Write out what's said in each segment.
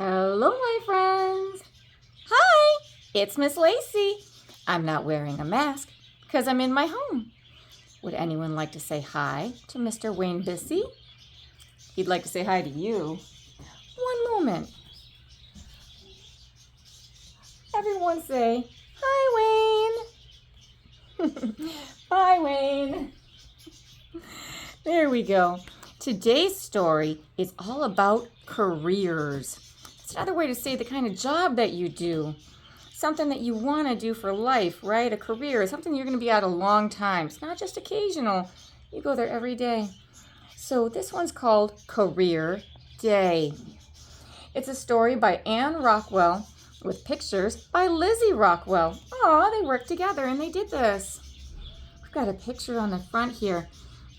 Hello, my friends. Hi, it's Miss Lacey. I'm not wearing a mask because I'm in my home. Would anyone like to say hi to Mr. Wayne Bissey? He'd like to say hi to you. One moment. Everyone say, hi, Wayne. Hi, Wayne. There we go. Today's story is all about careers. It's another way to say the kind of job that you do. Something that you want to do for life, right? A career is something you're going to be at a long time. It's not just occasional. You go there every day. So this one's called Career Day. It's a story by Anne Rockwell with pictures by Lacey Rockwell. Aw, they worked together and they did this. We've got a picture on the front here,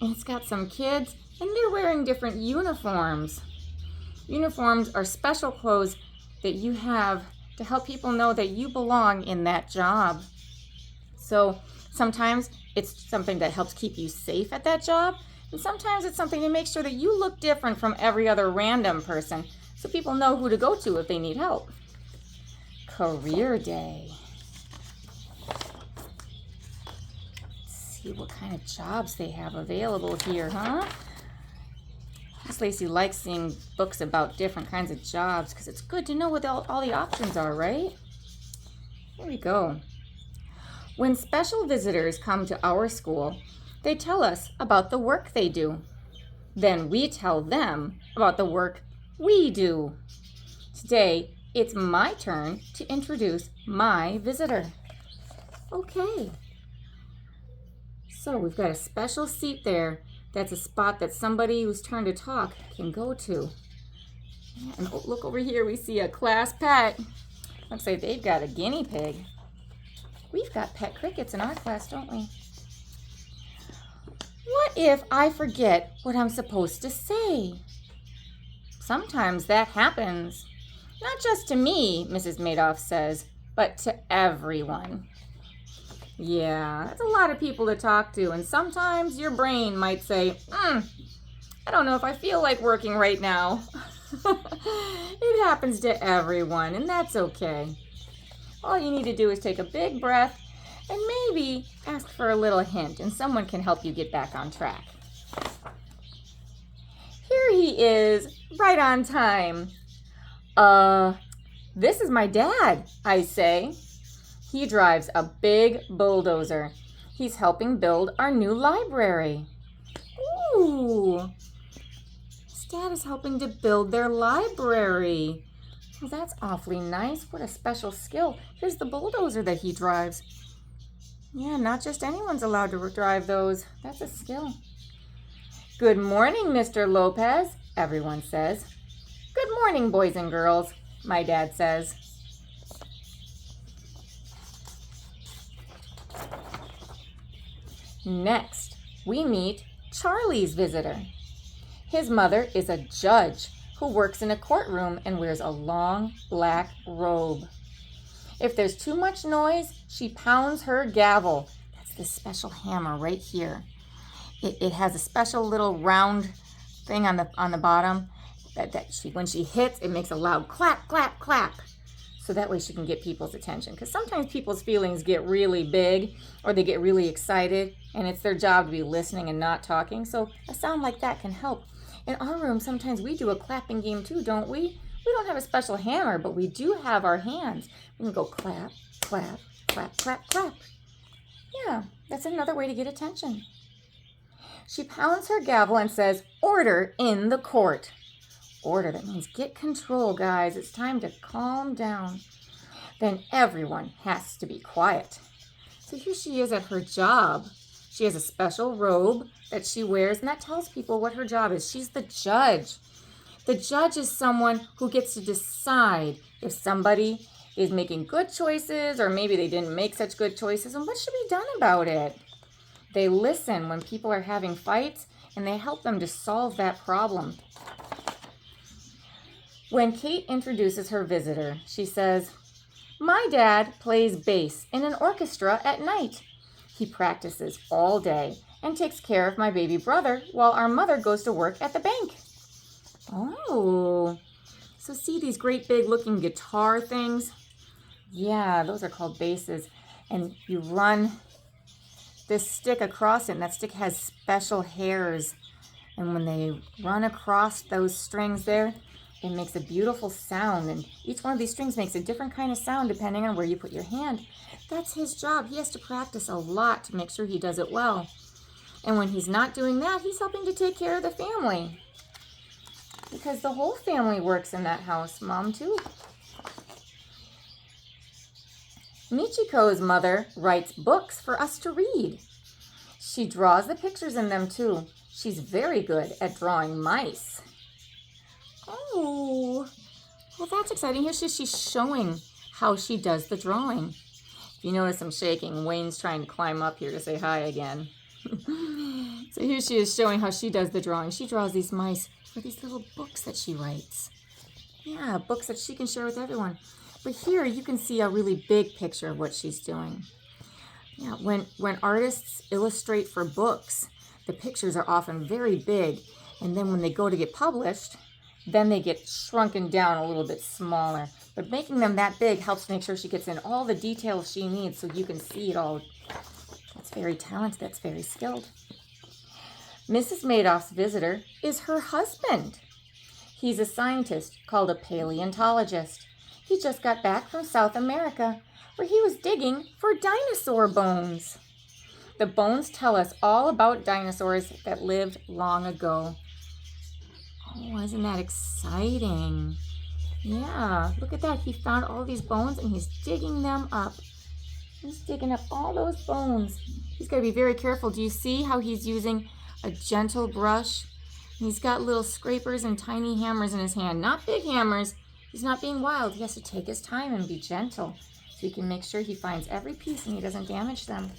and it's got some kids, and they're wearing different uniforms. Uniforms are special clothes that you have to help people know that you belong in that job. So sometimes it's something that helps keep you safe at that job, and sometimes it's something to make sure that you look different from every other random person so people know who to go to if they need help. Career Day. Let's see what kind of jobs they have available here, huh? Miss Lacey likes seeing books about different kinds of jobs because it's good to know what all the options are, right? Here we go. When special visitors come to our school, they tell us about the work they do. Then we tell them about the work we do. Today, it's my turn to introduce my visitor. Okay. So we've got a special seat there. That's a spot that somebody who's turn to talk can go to. And look over here, we see a class pet. Looks like they've got a guinea pig. We've got pet crickets in our class, don't we? What if I forget what I'm supposed to say? Sometimes that happens. Not just to me, Mrs. Madoff says, but to everyone. Yeah, that's a lot of people to talk to, and sometimes your brain might say, I don't know if I feel like working right now. It happens to everyone, and that's okay. All you need to do is take a big breath and maybe ask for a little hint, and someone can help you get back on track. Here he is, right on time. This is my dad, I say. He drives a big bulldozer. He's helping build our new library. Ooh, his dad is helping to build their library. Well, that's awfully nice. What a special skill. Here's the bulldozer that he drives. Yeah, not just anyone's allowed to drive those. That's a skill. Good morning, Mr. Lopez, everyone says. Good morning, boys and girls, my dad says. Next, we meet Charlie's visitor. His mother is a judge who works in a courtroom and wears a long black robe. If there's too much noise, she pounds her gavel. That's this special hammer right here. It has a special little round thing on the bottom that when she hits, it makes a loud clap, clap, clap. So that way she can get people's attention. Because sometimes people's feelings get really big or they get really excited, and it's their job to be listening and not talking. So a sound like that can help. In our room, sometimes we do a clapping game too, don't we? We don't have a special hammer, but we do have our hands. We can go clap, clap, clap, clap, clap. Yeah, that's another way to get attention. She pounds her gavel and says, "Order in the court." Order, that means get control, guys. It's time to calm down. Then everyone has to be quiet. So here she is at her job. She has a special robe that she wears, and that tells people what her job is. She's the judge. The judge is someone who gets to decide if somebody is making good choices or maybe they didn't make such good choices, and what should be done about it. They listen when people are having fights, and they help them to solve that problem. When Kate introduces her visitor, she says, "My dad plays bass in an orchestra at night. He practices all day and takes care of my baby brother while our mother goes to work at the bank." Oh, So see these great big looking guitar things? Yeah, those are called basses. And you run this stick across it, and that stick has special hairs. And when they run across those strings there, it makes a beautiful sound. And each one of these strings makes a different kind of sound depending on where you put your hand. That's his job. He has to practice a lot to make sure he does it well. And when he's not doing that, he's helping to take care of the family. Because the whole family works in that house. Mom, too. Michiko's mother writes books for us to read. She draws the pictures in them, too. She's very good at drawing mice. Oh, well, that's exciting. Here she's showing how she does the drawing. If you notice I'm shaking, Wayne's trying to climb up here to say hi again. So here she is showing how she does the drawing. She draws these mice for these little books that she writes. Yeah, books that she can share with everyone. But here you can see a really big picture of what she's doing. Yeah, when artists illustrate for books, the pictures are often very big. And then when they go to get published, then they get shrunken down a little bit smaller. But making them that big helps make sure she gets in all the details she needs so you can see it all. That's very talented. That's very skilled. Mrs. Madoff's visitor is her husband. He's a scientist called a paleontologist. He just got back from South America, where he was digging for dinosaur bones. The bones tell us all about dinosaurs that lived long ago. Oh, isn't that exciting? Yeah, look at that. He found all these bones and he's digging them up. He's digging up all those bones. He's got to be very careful. Do you see how he's using a gentle brush? He's got little scrapers and tiny hammers in his hand. Not big hammers. He's not being wild. He has to take his time and be gentle so he can make sure he finds every piece and he doesn't damage them.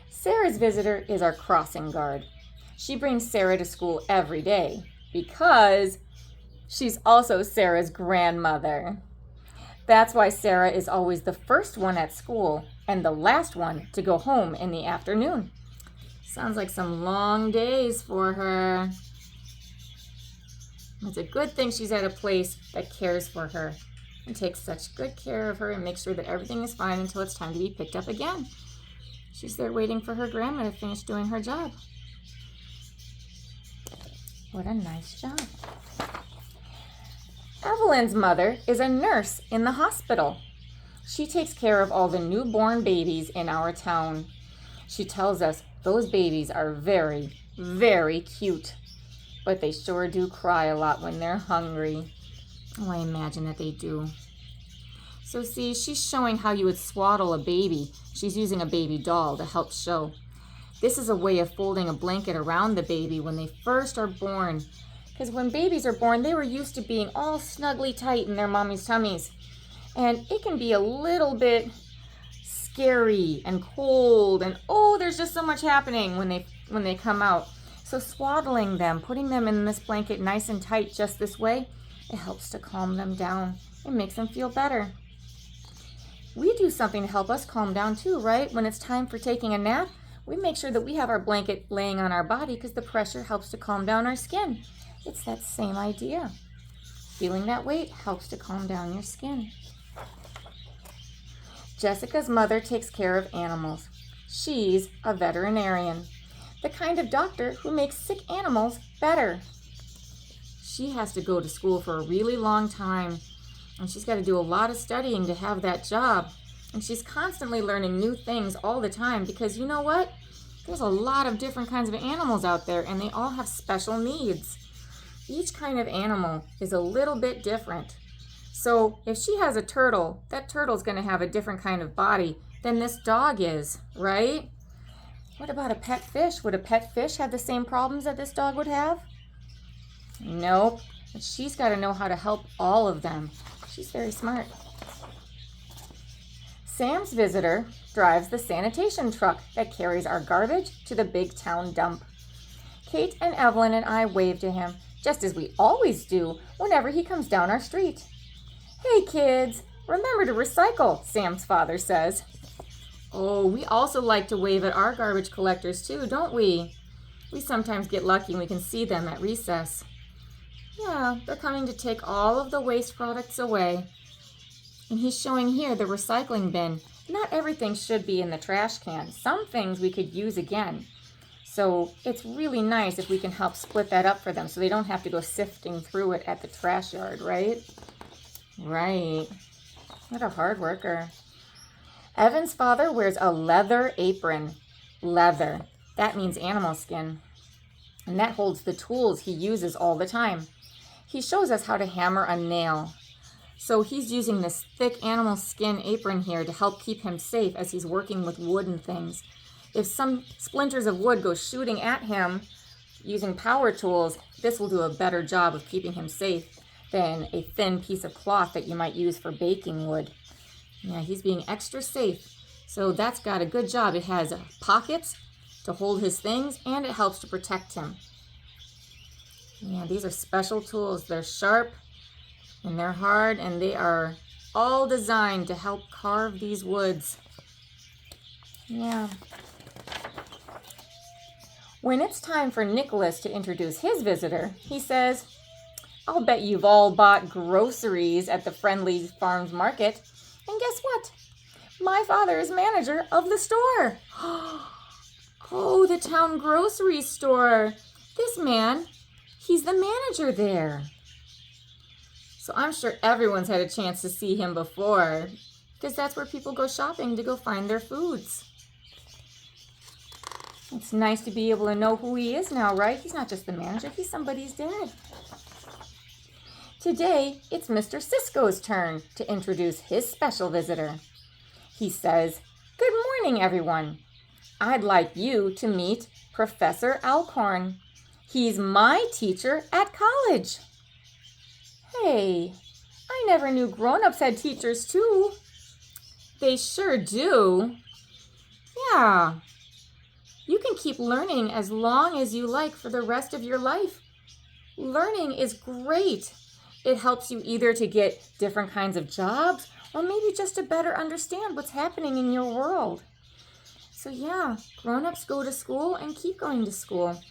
Sarah's visitor is our crossing guard. She brings Sarah to school every day because she's also Sarah's grandmother. That's why Sarah is always the first one at school and the last one to go home in the afternoon. Sounds like some long days for her. It's a good thing she's at a place that cares for her and takes such good care of her and makes sure that everything is fine until it's time to be picked up again. She's there waiting for her grandma to finish doing her job. What a nice job. Evelyn's mother is a nurse in the hospital. She takes care of all the newborn babies in our town. She tells us those babies are very, very cute, but they sure do cry a lot when they're hungry. Oh, I imagine that they do. So see, she's showing how you would swaddle a baby. She's using a baby doll to help show. This is a way of folding a blanket around the baby when they first are born. Because when babies are born, they were used to being all snugly tight in their mommy's tummies. And it can be a little bit scary and cold and oh, there's just so much happening when they come out. So swaddling them, putting them in this blanket nice and tight just this way, it helps to calm them down. It makes them feel better. We do something to help us calm down too, right? When it's time for taking a nap, we make sure that we have our blanket laying on our body because the pressure helps to calm down our skin. It's that same idea. Feeling that weight helps to calm down your skin. Jessica's mother takes care of animals. She's a veterinarian, the kind of doctor who makes sick animals better. She has to go to school for a really long time, and she's got to do a lot of studying to have that job. And she's constantly learning new things all the time because you know what? There's a lot of different kinds of animals out there, and they all have special needs. Each kind of animal is a little bit different. So if she has a turtle, that turtle's going to have a different kind of body than this dog is, right? What about a pet fish? Would a pet fish have the same problems that this dog would have? Nope. But she's got to know how to help all of them. She's very smart. Sam's visitor drives the sanitation truck that carries our garbage to the big town dump. Kate and Evelyn and I wave to him, just as we always do whenever he comes down our street. Hey kids, remember to recycle, Sam's father says. Oh, we also like to wave at our garbage collectors too, don't we? We sometimes get lucky and we can see them at recess. Yeah, they're coming to take all of the waste products away. And he's showing here the recycling bin. Not everything should be in the trash can. Some things we could use again. So it's really nice if we can help split that up for them so they don't have to go sifting through it at the trash yard, right? Right. What a hard worker. Evan's father wears a leather apron. Leather. That means animal skin. And that holds the tools he uses all the time. He shows us how to hammer a nail. So he's using this thick animal skin apron here to help keep him safe as he's working with wooden things. If some splinters of wood go shooting at him using power tools, this will do a better job of keeping him safe than a thin piece of cloth that you might use for baking wood. Yeah, he's being extra safe. So that's got a good job. It has pockets to hold his things, and it helps to protect him. Yeah, these are special tools. They're sharp and they're hard, and they are all designed to help carve these woods. Yeah. When it's time for Nicholas to introduce his visitor, he says, "I'll bet you've all bought groceries at the Friendly Farms Market. And guess what? My father is manager of the store." Oh, the town grocery store. This man, he's the manager there. So I'm sure everyone's had a chance to see him before, because that's where people go shopping to go find their foods. It's nice to be able to know who he is now, right? He's not just the manager, he's somebody's dad. Today, it's Mr. Cisco's turn to introduce his special visitor. He says, "Good morning, everyone. I'd like you to meet Professor Alcorn. He's my teacher at college." Hey, I never knew grown-ups had teachers too. They sure do. Yeah. You can keep learning as long as you like for the rest of your life. Learning is great. It helps you either to get different kinds of jobs or maybe just to better understand what's happening in your world. So yeah, grown-ups go to school and keep going to school.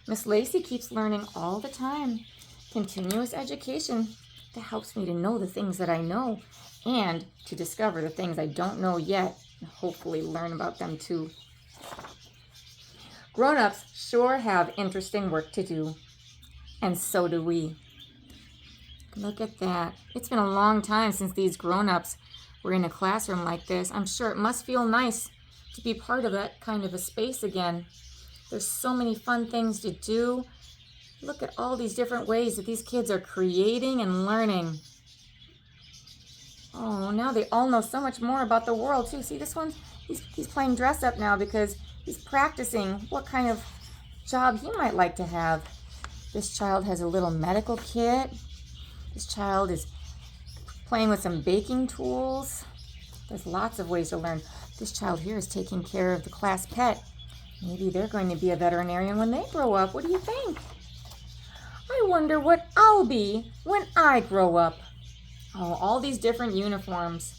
Miss Lacey keeps learning all the time. Continuous education that helps me to know the things that I know and to discover the things I don't know yet and hopefully learn about them too. Grown-ups sure have interesting work to do, and so do we. Look at that. It's been a long time since these grown-ups were in a classroom like this. I'm sure it must feel nice to be part of that kind of a space again. There's so many fun things to do. Look at all these different ways that these kids are creating and learning. Oh, now they all know so much more about the world too. See, this one, he's playing dress up now because he's practicing what kind of job he might like to have. This child has a little medical kit. This child is playing with some baking tools. There's lots of ways to learn. This child here is taking care of the class pet. Maybe they're going to be a veterinarian when they grow up. What do you think? I wonder what I'll be when I grow up. Oh, all these different uniforms.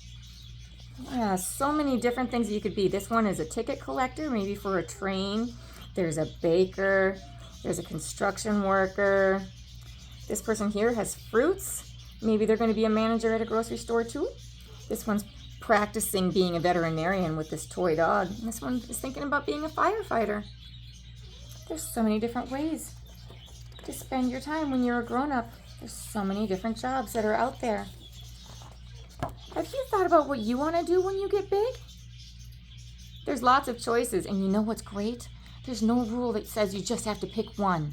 Yeah, so many different things you could be. This one is a ticket collector, maybe for a train. There's a baker. There's a construction worker. This person here has fruits. Maybe they're going to be a manager at a grocery store too. This one's practicing being a veterinarian with this toy dog. And this one is thinking about being a firefighter. There's so many different ways to spend your time when you're a grown-up. There's so many different jobs that are out there. Have you thought about what you want to do when you get big? There's lots of choices, and you know what's great? There's no rule that says you just have to pick one.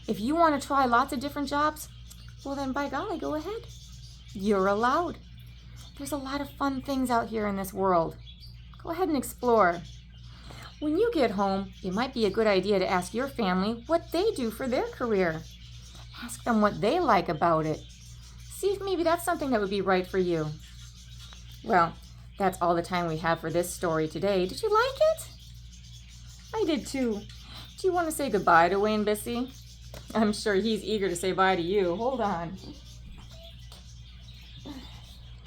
If you want to try lots of different jobs, well then by golly, go ahead. You're allowed. There's a lot of fun things out here in this world. Go ahead and explore. When you get home, it might be a good idea to ask your family what they do for their career. Ask them what they like about it. See if maybe that's something that would be right for you. Well, that's all the time we have for this story today. Did you like it? I did too. Do you want to say goodbye to Wayne Bissey? I'm sure he's eager to say bye to you. Hold on.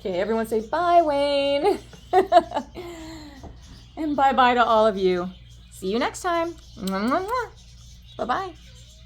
Okay, everyone say bye, Wayne. And bye-bye to all of you. See you next time. Bye-bye.